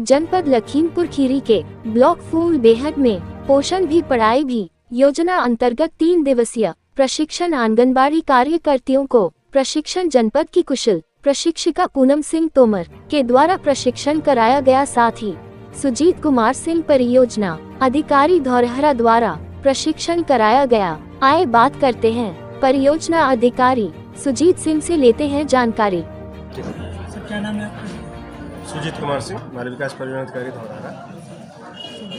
जनपद लखीमपुर खीरी के ब्लॉक फूल बेहद में पोषण भी पढ़ाई भी योजना अंतर्गत 3 दिवसीय प्रशिक्षण आंगनबाड़ी कार्यकर्तियों को प्रशिक्षण जनपद की कुशल प्रशिक्षिका पूनम सिंह तोमर के द्वारा प्रशिक्षण कराया गया। साथ ही सुजीत कुमार सिंह परियोजना अधिकारी धौरहरा द्वारा प्रशिक्षण कराया गया। आए बात करते हैं परियोजना अधिकारी सुजीत सिंह से, लेते हैं जानकारी। सर क्या नाम है आपका? सुजीत कुमार सिंह, बाल विकास परियोजना अधिकारी धौरहरा।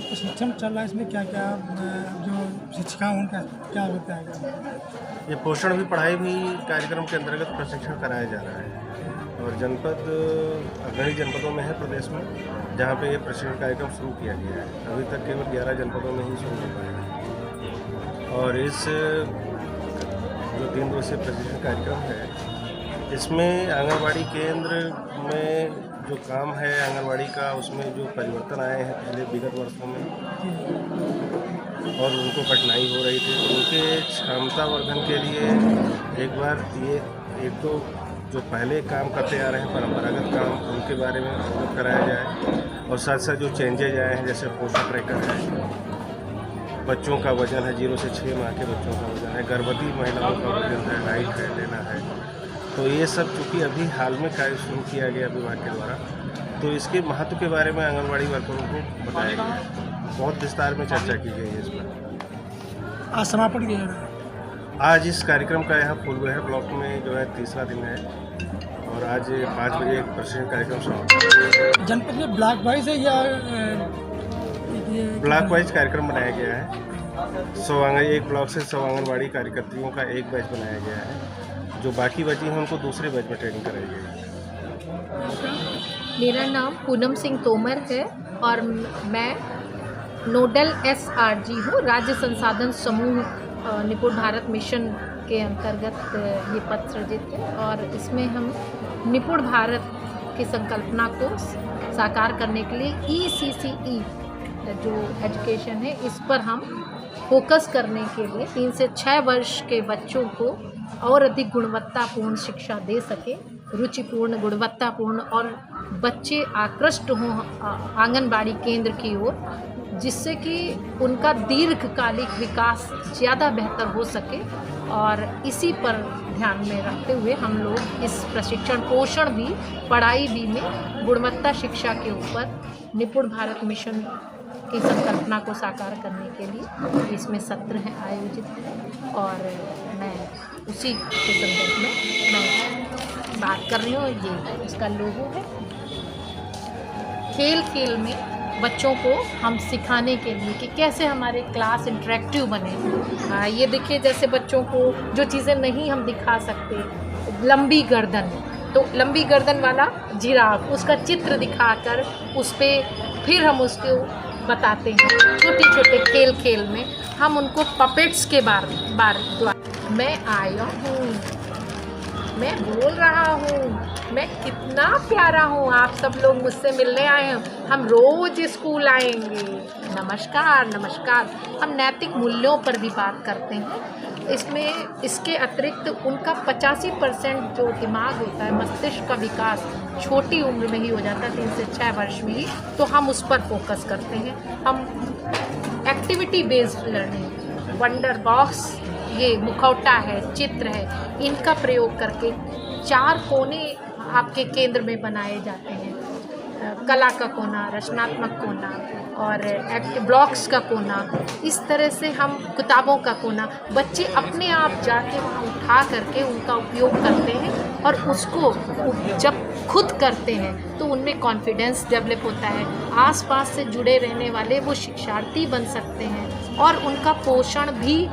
प्रशिक्षण चल रहा है, इसमें क्या क्या जो शिक्षिका उनका क्या होता है? ये पोषण भी पढ़ाई भी कार्यक्रम के अंतर्गत प्रशिक्षण कराया जा रहा है और जनपद अग्रणी जनपदों में है प्रदेश में जहाँ पे ये प्रशिक्षण कार्यक्रम शुरू किया गया है। अभी तक केवल 11 जनपदों में ही शुरू हो पाया है और इस जो 3 दिवसीय प्रशिक्षण कार्यक्रम है इसमें आंगनबाड़ी केंद्र में जो काम है आंगनबाड़ी का उसमें जो परिवर्तन आए हैं पहले विगत वर्षों में और उनको कठिनाई हो रही थी, तो उनके क्षमता वर्धन के लिए एक बार ये एक तो जो पहले काम करते आ रहे हैं परंपरागत काम उनके बारे में अवगत कराया जाए और साथ साथ जो चेंजेज आए हैं जैसे पोषण ट्रैकर है, बच्चों का वजन है 0 से 6 माह के बच्चों का वजन है, गर्भवती महिलाओं का वजन है, हाइट है, लेना है, तो ये सब चूँकि अभी हाल में कार्य शुरू किया गया विभाग के द्वारा, तो इसके महत्व के बारे में आंगनबाड़ी वर्करों को बताया गया। बहुत विस्तार में चर्चा की गई है इस पर। आज समापन किया जा रहा है। आज इस कार्यक्रम का यहाँ फूलबेहर ब्लॉक में जो है 3रा दिन है और आज 5 बजे एक प्रशिक्षण कार्यक्रम समाप्त। जनपद में ब्लॉक वाइज है या ब्लॉक वाइज कार्यक्रम बनाया गया है। एक ब्लॉक से 100 आंगनबाड़ी कार्यकर्तियों का एक बैच बनाया गया है, जो बाकी बची हैं उनको दूसरे बैच में ट्रेनिंग कराई गई है। मेरा नाम पूनम सिंह तोमर है और मैं नोडल SRG हूँ। राज्य संसाधन समूह निपुण भारत मिशन के अंतर्गत ये पद सृजित है और इसमें हम निपुण भारत की संकल्पना को साकार करने के लिए ECCE जो एजुकेशन है इस पर हम फोकस करने के लिए 3 से 6 वर्ष के बच्चों को और अधिक गुणवत्तापूर्ण शिक्षा दे सके, रुचिपूर्ण गुणवत्तापूर्ण और बच्चे आकृष्ट हों आंगनबाड़ी केंद्र की ओर, जिससे कि उनका दीर्घकालिक विकास ज़्यादा बेहतर हो सके। और इसी पर ध्यान में रखते हुए हम लोग इस प्रशिक्षण पोषण भी पढ़ाई भी में गुणवत्ता शिक्षा के ऊपर निपुण भारत मिशन की संकल्पना को साकार करने के लिए इसमें सत्र हैं आयोजित और मैं उसी के संदर्भ में मैं बात कर रही हूँ। ये इसका लोगो है। खेल खेल में बच्चों को हम सिखाने के लिए कि कैसे हमारे क्लास इंटरेक्टिव बने। ये देखिए जैसे बच्चों को जो चीज़ें नहीं हम दिखा सकते, लंबी गर्दन, तो लंबी गर्दन वाला जिराफ उसका चित्र दिखाकर उस पर फिर हम उसको बताते हैं। छोटे छोटे खेल खेल में हम उनको पपेट्स के बार मैं आया हूँ, मैं बोल रहा हूँ, मैं कितना प्यारा हूँ, आप सब लोग मुझसे मिलने आए हैं, हम रोज स्कूल आएंगे, नमस्कार नमस्कार। हम नैतिक मूल्यों पर भी बात करते हैं। इसमें इसके अतिरिक्त उनका 85% जो दिमाग होता है, मस्तिष्क का विकास छोटी उम्र में ही हो जाता है, 3 से 6 वर्ष में ही, तो हम उस पर फोकस करते हैं। हम activity based learning, wonder box, ये मुखौटा है, चित्र है, इनका प्रयोग करके 4 कोने आपके केंद्र में बनाए जाते हैं। कला का कोना, रचनात्मक कोना और ब्लॉक्स का कोना, इस तरह से हम किताबों का कोना, बच्चे अपने आप जाके वहाँ उठा करके उनका उपयोग करते हैं और उसको जब खुद करते हैं तो उनमें कॉन्फिडेंस डेवलप होता है। आसपास से जुड़े रहने वाले वो शिक्षार्थी बन सकते हैं और उनका पोषण भी,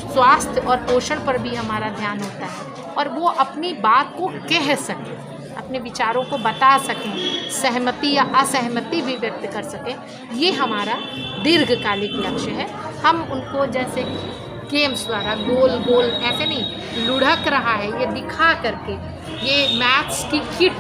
स्वास्थ्य और पोषण पर भी हमारा ध्यान होता है और वो अपनी बात को कह सकें, अपने विचारों को बता सकें, सहमति या असहमति भी व्यक्त कर सकें। ये हमारा दीर्घकालिक लक्ष्य है। हम उनको जैसे गेम्स द्वारा गोल गोल ऐसे नहीं, लुढ़क रहा है ये दिखा करके, ये मैथ्स की किट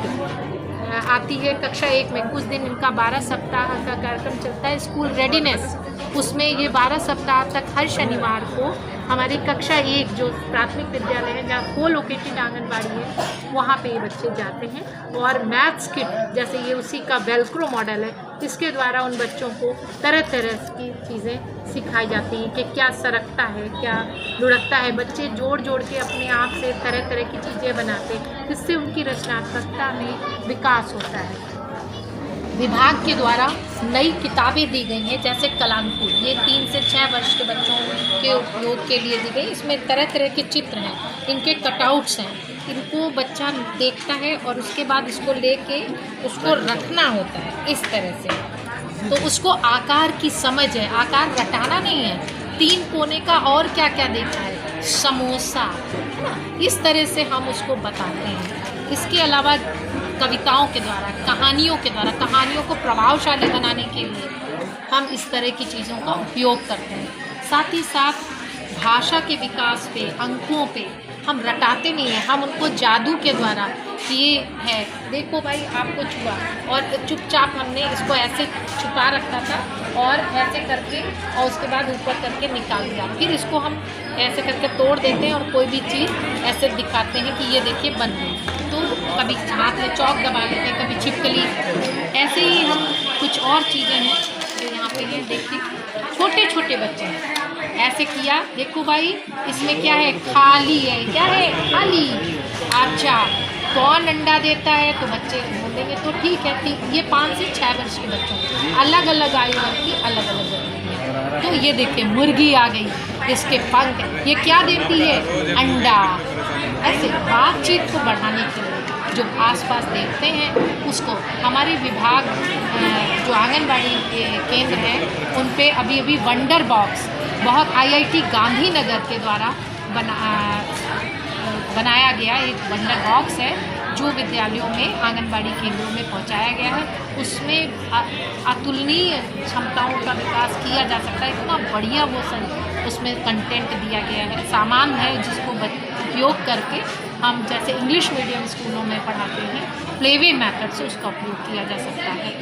आती है कक्षा 1 में, कुछ दिन इनका 12 सप्ताह का कार्यक्रम चलता है स्कूल रेडीनेस, उसमें ये 12 सप्ताह तक हर शनिवार को हमारी कक्षा 1 जो प्राथमिक विद्यालय है जहाँ को-लोकेटेड आंगनबाड़ी है वहाँ पे ये बच्चे जाते हैं। और मैथ्स किट जैसे ये उसी का वेल्क्रो मॉडल है, इसके द्वारा उन बच्चों को तरह तरह की चीज़ें सिखाई जाती हैं कि क्या सरकता है, क्या लुढ़कता है। बच्चे जोड़ जोड़ के अपने आप से तरह तरह की चीज़ें बनाते हैं, जिससे उनकी रचनात्मकता में विकास होता है। विभाग के द्वारा नई किताबें दी गई हैं, जैसे कलांकुर, ये 3 से 6 वर्ष के बच्चों के उपयोग के लिए दी गई। इसमें तरह तरह के चित्र हैं, इनके कटआउट्स हैं, इनको बच्चा देखता है और उसके बाद इसको लेके उसको रखना होता है इस तरह से। तो उसको आकार की समझ है, आकार रटाना नहीं है। 3 कोने का और क्या क्या देखा है, समोसा, है ना, इस तरह से हम उसको बताते हैं। इसके अलावा कविताओं के द्वारा, कहानियों के द्वारा, कहानियों को प्रभावशाली बनाने के लिए हम इस तरह की चीज़ों का उपयोग करते हैं। साथ ही साथ भाषा के विकास पे, अंकों पे हम रटाते नहीं हैं, हम उनको जादू के द्वारा, ये है देखो भाई आपको छुआ, और चुपचाप हमने इसको ऐसे छुपा रखा था और ऐसे करके और उसके बाद ऊपर करके निकाल दिया। फिर इसको हम ऐसे करके तोड़ देते हैं और कोई भी चीज़ ऐसे दिखाते हैं कि ये देखिए बन गई। तो कभी हाथ में चौक दबा लेते हैं, कभी छिपकली, ऐसे ही हम कुछ और चीज़ें हैं जो यहाँ पे हैं। देखिए छोटे छोटे बच्चे हैं, ऐसे किया, देखो भाई इसमें क्या है, खाली है, क्या है, खाली। अच्छा, कौन अंडा देता है, तो बच्चे बोलेंगे तो ठीक है। ये 5 से 6 वर्ष के बच्चों, अलग अलग आयु वर्ग की अलग अलग है। तो ये देखिए मुर्गी आ गई, इसके पंख, ये क्या देती है, अंडा। ऐसे बातचीत को बढ़ाने के लिए जो आसपास देखते हैं उसको हमारे विभाग जो आंगनबाड़ी के केंद्र हैं उन पे अभी अभी वंडर बॉक्स बहुत IIT गांधीनगर के द्वारा बनाया गया एक वंडर बॉक्स है जो विद्यालयों में आंगनबाड़ी केंद्रों में पहुंचाया गया है। उसमें अतुलनीय क्षमताओं का विकास किया जा सकता है। इतना बढ़िया वो उसमें कंटेंट दिया गया है, सामान है जिसको उपयोग करके हम जैसे इंग्लिश मीडियम स्कूलों में पढ़ाते हैं, प्लेवे मेथड से उसका उपयोग किया जा सकता है।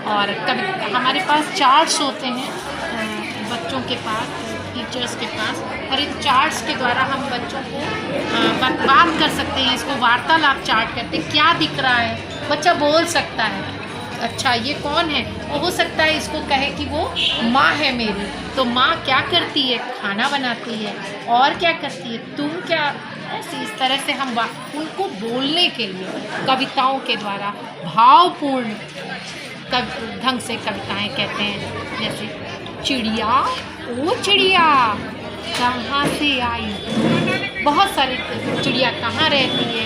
और कभी हमारे पास चार्ट्स होते हैं बच्चों के पास, टीचर्स के पास, और इन चार्ट्स के द्वारा हम बच्चों को बात कर सकते हैं। इसको वार्तालाप चार्ट कहते हैं। क्या दिख रहा है, बच्चा बोल सकता है, अच्छा ये कौन है, वो हो सकता है इसको कहे कि वो माँ है मेरी, तो माँ क्या करती है, खाना बनाती है, और क्या करती है, तुम क्या, ऐसे इस तरह से हम उनको बोलने के लिए कविताओं के द्वारा भावपूर्ण ढंग से कविताएं कहते हैं। जैसे चिड़िया, ओ चिड़िया कहाँ से आई, बहुत सारी चिड़िया कहाँ रहती है,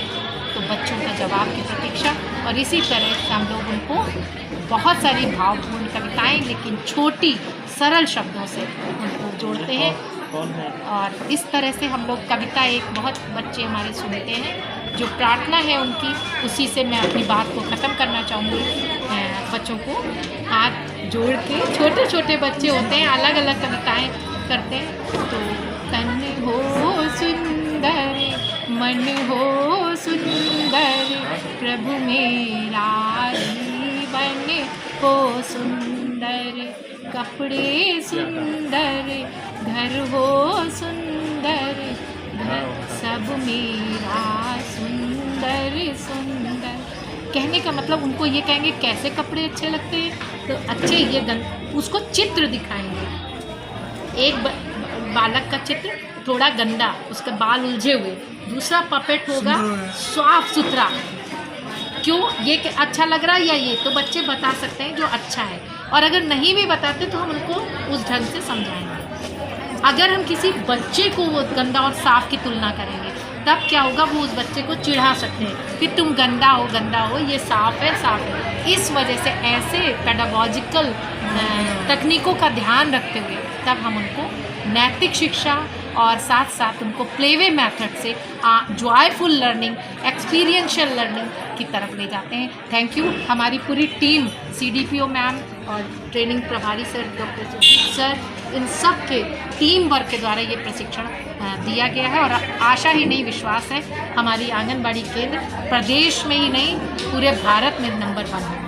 तो बच्चों का जवाब की प्रतीक्षा। और इसी तरह से हम लोग उनको बहुत सारी भावपूर्ण कविताएं लेकिन छोटी सरल शब्दों से उनको जोड़ते हैं। और इस तरह से हम लोग कविता एक बहुत बच्चे हमारे सुनते हैं। जो प्रार्थना है उनकी, उसी से मैं अपनी बात को ख़त्म करना चाहूँगी। बच्चों को हाथ जोड़ के, छोटे छोटे बच्चे होते हैं, अलग अलग कविताएं करते हैं। तो तन हो सुंदर, मन हो सुंदर, प्रभु मेरा जीवन हो सुंदर, कपड़े सुंदर, घर हो सुंदर, सब मेरा सुंदर सुंदर। कहने का मतलब उनको ये कहेंगे कैसे कपड़े अच्छे लगते हैं, तो अच्छे ये उसको चित्र दिखाएंगे। एक बालक का चित्र थोड़ा गंदा, उसके बाल उलझे हुए, दूसरा पपेट होगा साफ सुथरा, क्यों ये अच्छा लग रहा है या ये, तो बच्चे बता सकते हैं जो अच्छा है। और अगर नहीं भी बताते तो हम उनको उस ढंग से समझाएंगे। अगर हम किसी बच्चे को वो गंदा और साफ़ की तुलना करेंगे तब क्या होगा, वो उस बच्चे को चिढ़ा सकते हैं कि तुम गंदा हो, ये साफ़ है। इस वजह से ऐसे पेडागॉजिकल तकनीकों का ध्यान रखते हुए तब हम उनको नैतिक शिक्षा और साथ साथ उनको प्लेवे मेथड से जॉयफुल लर्निंग, एक्सपीरियंशियल लर्निंग की तरफ ले जाते हैं। Thank you. हमारी पूरी टीम, CDPO मैम और ट्रेनिंग प्रभारी सर, डॉक्टर सर, इन सब के टीम वर्क के द्वारा ये प्रशिक्षण दिया गया है। और आशा ही नहीं, विश्वास है हमारी आंगनबाड़ी केंद्र प्रदेश में ही नहीं पूरे भारत में नंबर 1 है।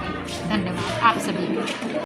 धन्यवाद आप सभी को।